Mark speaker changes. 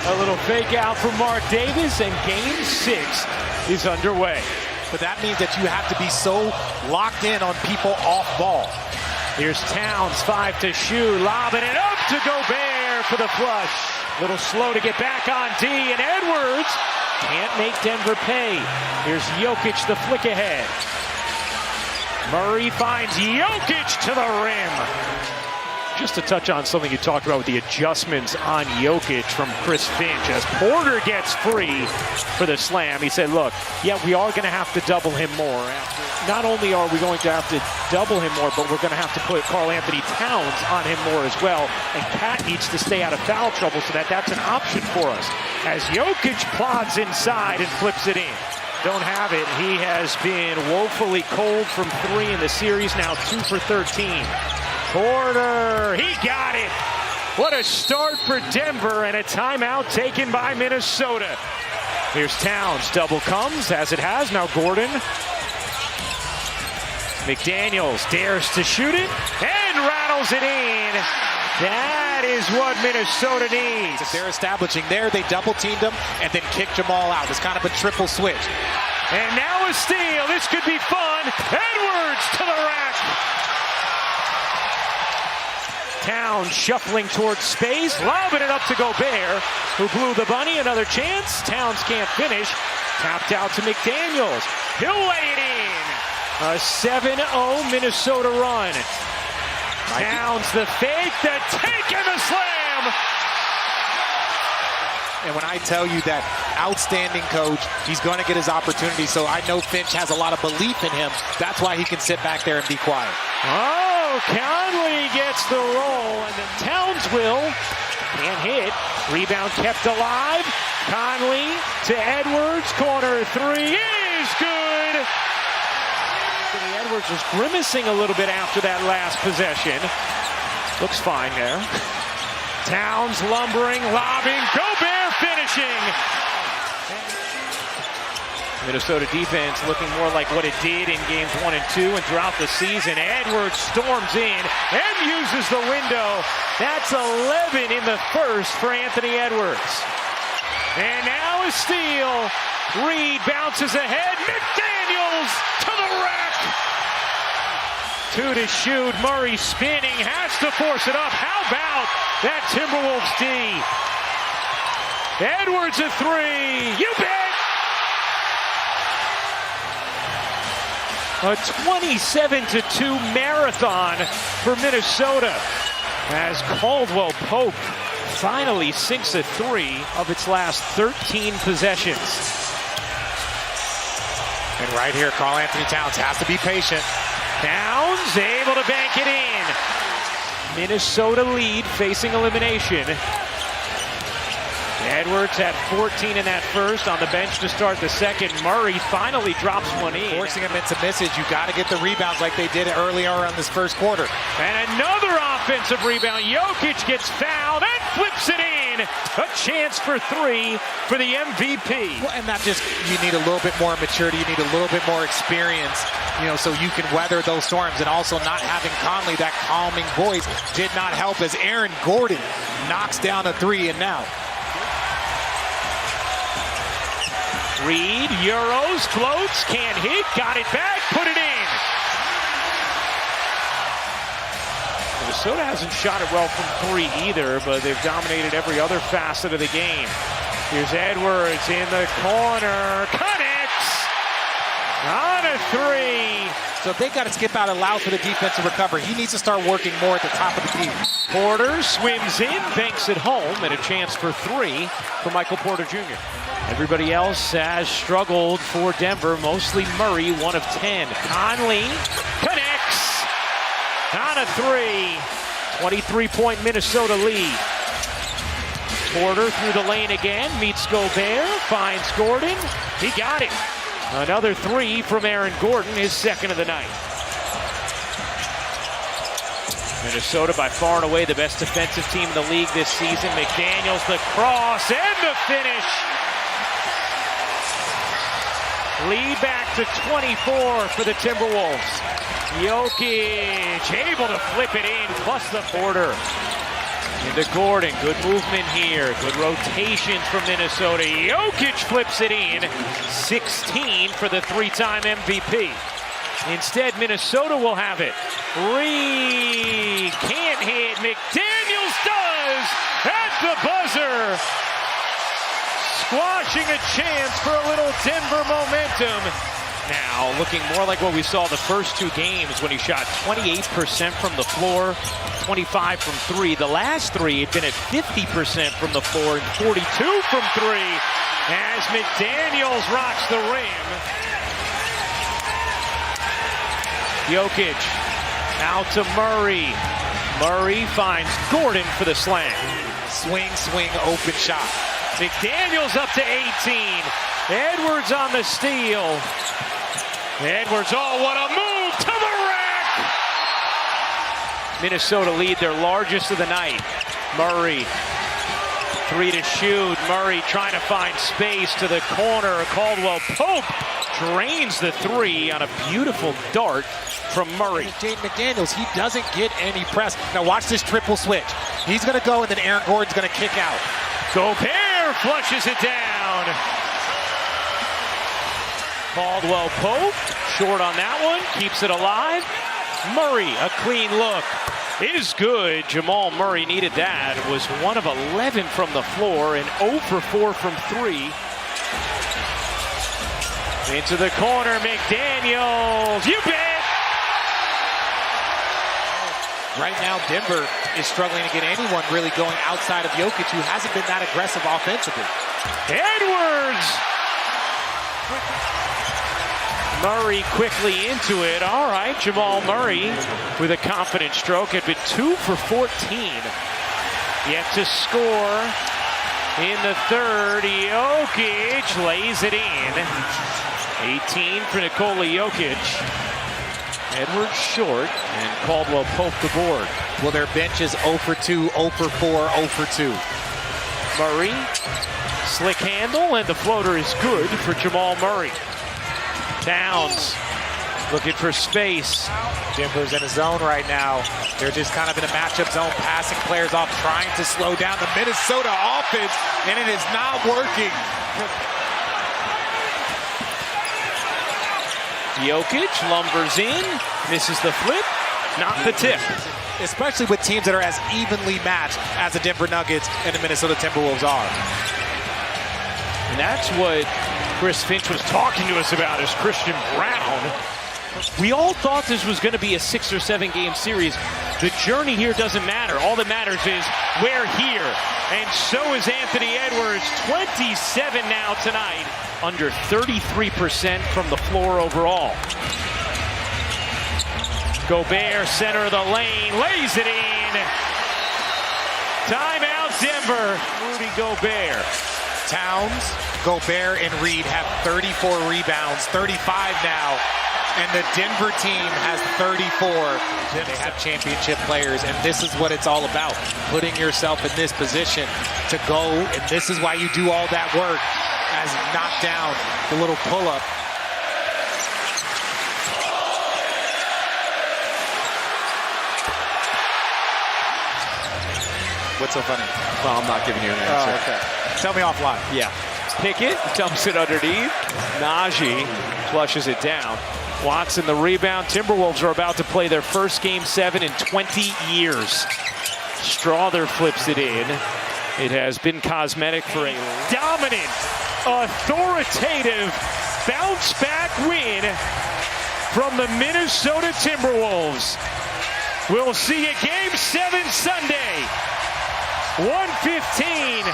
Speaker 1: A little fake out from Mark Davis, and game 6 is underway.
Speaker 2: But that means that you have to be so locked in on people off ball.
Speaker 1: Here's Towns, 5 to shoot, lobbing it up to Gobert for the flush. A little slow to get back on D, and Edwards can't make Denver pay. Here's Jokic, the flick ahead. Murray finds Jokic to the rim. Just to touch on something you talked about with the adjustments on Jokic from Chris Finch. As Porter gets free for the slam, he said, look, yeah, we are going to have to double him more. Not only are we going to have to double him more, but we're going to have to put Karl-Anthony Towns on him more as well. And Cat needs to stay out of foul trouble so that's an option for us. As Jokic plods inside and flips it in. Don't have it. He has been woefully cold from 3 in the series, now 2 for 13. Porter, he got it. What a start for Denver, and a timeout taken by Minnesota. Here's Towns, double comes, as it has, now Gordon. McDaniels dares to shoot it, and rattles it in. That is what Minnesota needs.
Speaker 2: If they're establishing there, they double-teamed him and then kicked them all out. It's kind of a triple switch.
Speaker 1: And now a steal. This could be fun. Edwards to the rack. Towns shuffling towards space, lobbing it up to Gobert, who blew the bunny. Another chance. Towns can't finish. Tapped out to McDaniels. He'll lay it in. A 7-0 Minnesota run. Towns the fake, the take, and the slam.
Speaker 2: And when I tell you that outstanding coach, he's going to get his opportunity. So I know Finch has a lot of belief in him. That's why he can sit back there and be quiet.
Speaker 1: Oh, Conley gets the roll, and then Towns will. Can't hit. Rebound kept alive. Conley to Edwards. Corner 3 is good. Edwards was grimacing a little bit after that last possession. Looks fine there. Towns lumbering, lobbing, Gobert finishing. Minnesota defense looking more like what it did in games 1 and 2 and throughout the season. Edwards storms in and uses the window. That's 11 in the first for Anthony Edwards. And now a steal. Reid bounces ahead. McDaniels to the rack. 2 to shoot. Murray spinning, has to force it up. How about that Timberwolves D? Edwards a 3. You bet. A 27-2 marathon for Minnesota as Caldwell Pope finally sinks a 3 of its last 13 possessions.
Speaker 2: And right here, Karl-Anthony Towns has to be patient.
Speaker 1: Towns able to bank it in. Minnesota lead facing elimination. Edwards had 14 in that first, on the bench to start the second. Murray finally drops one in.
Speaker 2: Forcing him into misses, you got to get the rebounds like they did earlier on this first quarter.
Speaker 1: And another offensive rebound. Jokic gets fouled and flips it in. A chance for 3 for the MVP.
Speaker 2: Well, and that just, you need a little bit more maturity. You need a little bit more experience, so you can weather those storms. And also not having Conley, that calming voice, did not help as Aaron Gordon knocks down a 3. And now
Speaker 1: Reid, Euros, floats, can't hit, got it back, put it in. Minnesota hasn't shot it well from 3 either, but they've dominated every other facet of the game. Here's Edwards in the corner, connects on a 3.
Speaker 2: So they got to skip out and allow for the defensive recovery. He needs to start working more at the top of the key.
Speaker 1: Porter swims in, banks it home, and a chance for 3 for Michael Porter Jr. Everybody else has struggled for Denver, mostly Murray, 1 of 10. Conley connects on a 3. 23-point Minnesota lead. Porter through the lane again, meets Gobert, finds Gordon. He got it. Another 3 from Aaron Gordon, his second of the night. Minnesota by far and away the best defensive team in the league this season. McDaniels the cross and the finish. Lead back to 24 for the Timberwolves. Jokic able to flip it in, plus the Porter. Into Gordon, good movement here. Good rotation from Minnesota. Jokic flips it in. 16 for the three-time MVP. Instead, Minnesota will have it. Reid can't hit. McDaniels does at the buzzer. Squashing a chance for a little Denver momentum. Now, looking more like what we saw the first two games when he shot 28% from the floor, 25 from three. The last three had been at 50% from the floor and 42 from three as McDaniels rocks the rim. Jokic out to Murray. Murray finds Gordon for the slam.
Speaker 2: Swing, open shot.
Speaker 1: McDaniels up to 18. Edwards on the steal. Edwards, oh, what a move to the rack! Minnesota lead their largest of the night. Murray, three to shoot. Murray trying to find space to the corner. Caldwell Pope drains the three on a beautiful dart from Murray.
Speaker 2: Jaden McDaniels, he doesn't get any press. Now watch this triple switch. He's going to go, and then Aaron Gordon's going to kick out.
Speaker 1: Gobert flushes it down. Caldwell Pope, short on that one, keeps it alive. Murray, a clean look, is good. Jamal Murray needed that. Was 1 of 11 from the floor and 0 for 4 from three. Into the corner, McDaniels, you bet!
Speaker 2: Right now, Denver is struggling to get anyone really going outside of Jokic, who hasn't been that aggressive offensively.
Speaker 1: Edwards! Murray quickly into it. All right, Jamal Murray with a confident stroke had been 2 for 14. Yet to score in the third. Jokic lays it in. 18 for Nikola Jokic. Edwards short, and Caldwell Pope the board.
Speaker 2: Well, their bench is 0 for 2, 0 for 4, 0 for 2.
Speaker 1: Murray, slick handle, and the floater is good for Jamal Murray. Towns looking for space.
Speaker 2: Denver's in a zone right now. They're just kind of in a matchup zone, passing players off, trying to slow down the Minnesota offense, and it is not working.
Speaker 1: Jokic lumbers in, misses the flip, not the tip.
Speaker 2: Especially with teams that are as evenly matched as the Denver Nuggets and the Minnesota Timberwolves are.
Speaker 1: And that's what Chris Finch was talking to us about, is Christian Brown. We all thought this was going to be a 6 or 7 game series. The journey here doesn't matter. All that matters is we're here. And so is Anthony Edwards, 27 now tonight, under 33% from the floor overall. Gobert, center of the lane, lays it in. Timeout, Denver. Rudy Gobert.
Speaker 2: Towns, Gobert, and Reid have 34 rebounds, 35 now. And the Denver team has 34. They have championship players, and this is what it's all about. Putting yourself in this position to go, and this is why you do all that work. As knocked down the little pull-up. What's so funny?
Speaker 3: Well, I'm not giving you an answer.
Speaker 2: Oh, okay. Tell me offline.
Speaker 3: Yeah.
Speaker 1: Pickett dumps it underneath. Najee flushes it down. Watson the rebound. Timberwolves are about to play their first Game 7 in 20 years. Strawther flips it in. It has been cosmetic for a dominant, authoritative bounce-back win from the Minnesota Timberwolves. We'll see you Game 7 Sunday. 1:15